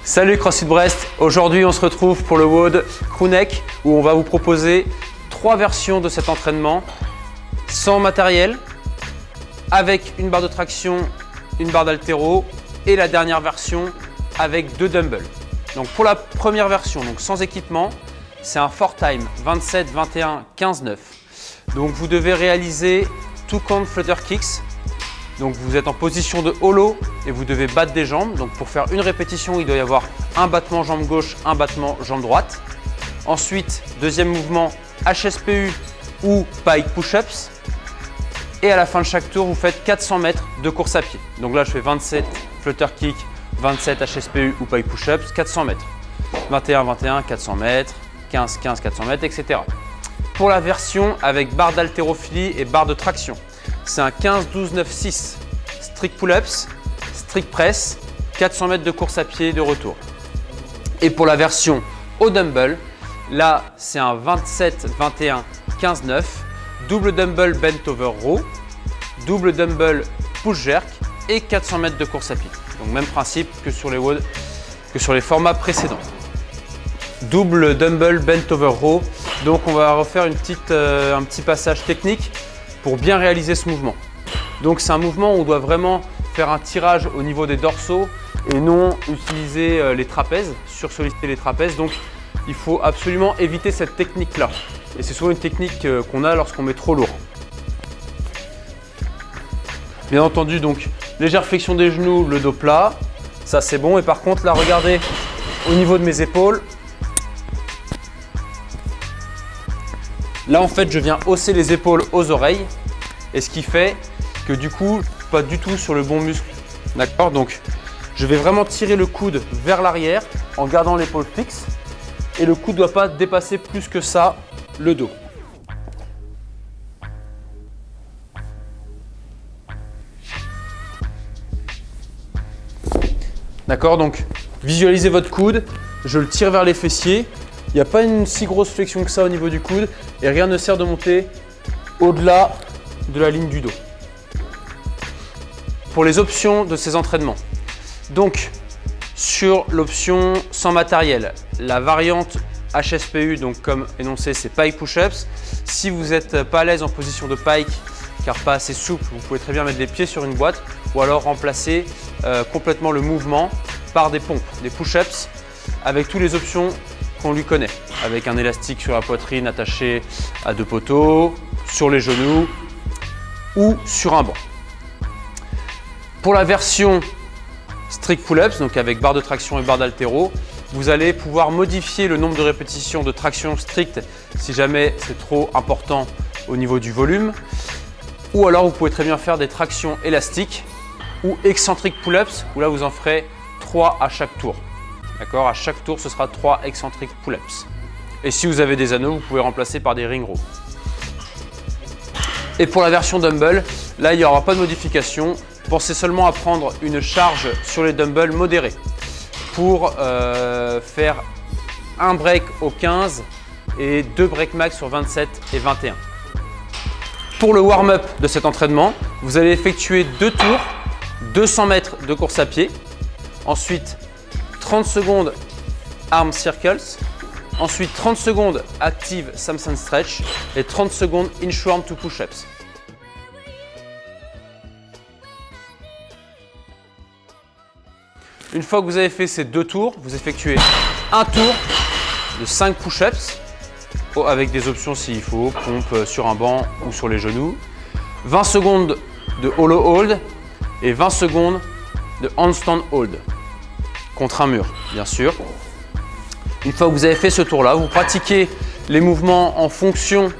Salut CrossFit Brest, aujourd'hui on se retrouve pour le WOD Crew Neck où on va vous proposer 3 versions de cet entraînement sans matériel, avec une barre de traction, une barre d'haltéro et la dernière version avec 2 dumbbells. Donc pour la première version, donc sans équipement, c'est un 4 time 27, 21, 15, 9. Donc vous devez réaliser 2 count flutter kicks. Donc vous êtes en position de hollow et vous devez battre des jambes. Donc pour faire une répétition, il doit y avoir un battement jambe gauche, un battement jambe droite. Ensuite, deuxième mouvement, HSPU ou pike push-ups. Et à la fin de chaque tour, vous faites 400 mètres de course à pied. Donc là, je fais 27 flutter kick, 27 HSPU ou pike push-ups, 400 mètres. 21, 21, 400 mètres, 15, 15, 400 mètres, etc. Pour la version avec barre d'haltérophilie et barre de traction, c'est un 15, 12, 9, 6. Strict pull-ups, strict press, 400 mètres de course à pied de retour. Et pour la version au dumbbell, là c'est un 27, 21, 15, 9. Double dumbbell bent over row, double dumbbell push jerk et 400 mètres de course à pied. Donc même principe que sur les WOD, que sur les formats précédents. Double dumbbell bent over row. Donc on va refaire un petit passage technique pour bien réaliser ce mouvement. Donc c'est un mouvement où on doit vraiment faire un tirage au niveau des dorsaux et non utiliser les trapèzes, sursolliciter les trapèzes. Donc il faut absolument éviter cette technique-là. Et c'est souvent une technique qu'on a lorsqu'on met trop lourd. Bien entendu, donc légère flexion des genoux, le dos plat, ça c'est bon. Et par contre là, regardez au niveau de mes épaules. Là en fait je viens hausser les épaules aux oreilles et ce qui fait que du coup pas du tout sur le bon muscle. D'accord, donc je vais vraiment tirer le coude vers l'arrière en gardant l'épaule fixe et le coude ne doit pas dépasser plus que ça le dos. D'accord, donc visualisez votre coude, je le tire vers les fessiers. Il n'y a pas une si grosse flexion que ça au niveau du coude et rien ne sert de monter au-delà de la ligne du dos. Pour les options de ces entraînements, donc sur l'option sans matériel, la variante HSPU, donc comme énoncé, c'est pike push-ups. Si vous n'êtes pas à l'aise en position de pike car pas assez souple, vous pouvez très bien mettre les pieds sur une boîte ou alors remplacer complètement le mouvement par des pompes, des push-ups avec toutes les options qu'on lui connaît, avec un élastique sur la poitrine attaché à 2 poteaux, sur les genoux ou sur un banc. Pour la version strict pull-ups, donc avec barre de traction et barre d'haltéro, vous allez pouvoir modifier le nombre de répétitions de traction stricte si jamais c'est trop important au niveau du volume. Ou alors vous pouvez très bien faire des tractions élastiques ou excentric pull-ups où là vous en ferez 3 à chaque tour. D'accord, à chaque tour ce sera 3 excentric pull-ups. Et si vous avez des anneaux, vous pouvez remplacer par des ring rows. Et pour la version dumbbell, là il n'y aura pas de modification. Pensez seulement à prendre une charge sur les dumbbells modérée pour faire un break au 15 et 2 break max sur 27 et 21. Pour le warm-up de cet entraînement, vous allez effectuer 2 tours, 200 mètres de course à pied. Ensuite, 30 secondes arm circles. Ensuite, 30 secondes active Samson stretch et 30 secondes inchworm to push-ups. Une fois que vous avez fait ces 2 tours, vous effectuez un tour de 5 push-ups avec des options s'il faut, pompe sur un banc ou sur les genoux. 20 secondes de hollow hold et 20 secondes de handstand hold contre un mur, bien sûr. Une fois que vous avez fait ce tour-là, vous pratiquez les mouvements en fonction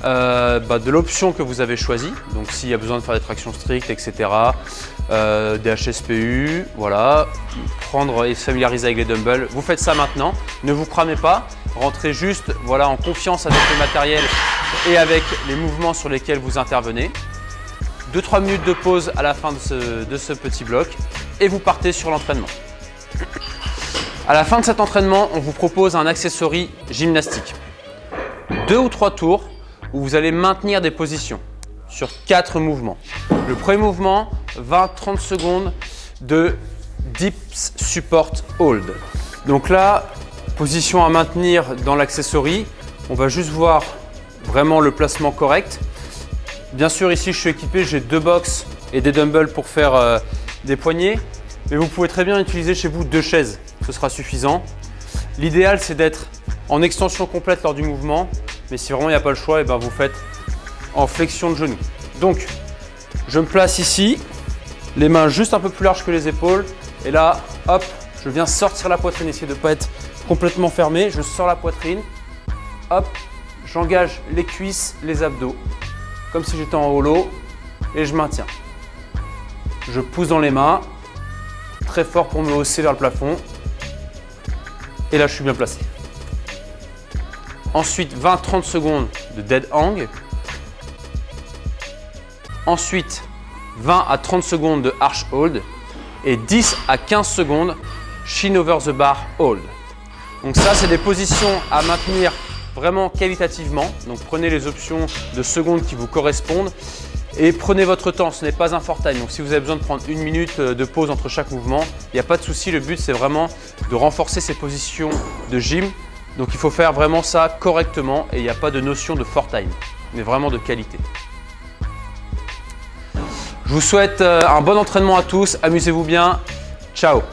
de l'option que vous avez choisie. Donc s'il y a besoin de faire des tractions strictes, etc. Des HSPU, voilà. Prendre et se familiariser avec les dumbbells. Vous faites ça maintenant. Ne vous cramez pas. Rentrez juste en confiance avec le matériel et avec les mouvements sur lesquels vous intervenez. 2-3 minutes de pause à la fin de ce petit bloc et vous partez sur l'entraînement. À la fin de cet entraînement, on vous propose un accessory gymnastique. 2 ou 3 tours où vous allez maintenir des positions sur 4 mouvements. Le premier mouvement, 20-30 secondes de Dips Support Hold. Donc là, position à maintenir dans l'accessory. On va juste voir vraiment le placement correct. Bien sûr, ici, je suis équipé, j'ai 2 box et des dumbbells pour faire des poignets. Mais vous pouvez très bien utiliser chez vous 2 chaises, ce sera suffisant. L'idéal, c'est d'être en extension complète lors du mouvement. Mais si vraiment il n'y a pas le choix, et ben vous faites en flexion de genou. Donc, je me place ici, les mains juste un peu plus larges que les épaules. Et là, hop, je viens sortir la poitrine, essayer de ne pas être complètement fermé. Je sors la poitrine, hop, j'engage les cuisses, les abdos, comme si j'étais en holo, et je maintiens. Je pousse dans les mains, très fort pour me hausser vers le plafond. Et là, je suis bien placé. Ensuite, 20-30 secondes de dead hang. Ensuite, 20 à 30 secondes de arch hold. Et 10 à 15 secondes chin over the bar hold. Donc ça, c'est des positions à maintenir vraiment qualitativement. Donc prenez les options de secondes qui vous correspondent. Et prenez votre temps, ce n'est pas un fort time. Donc si vous avez besoin de prendre 1 minute de pause entre chaque mouvement, il n'y a pas de souci. Le but, c'est vraiment de renforcer ces positions de gym. Donc il faut faire vraiment ça correctement et il n'y a pas de notion de fort time, mais vraiment de qualité. Je vous souhaite un bon entraînement à tous, amusez-vous bien, ciao!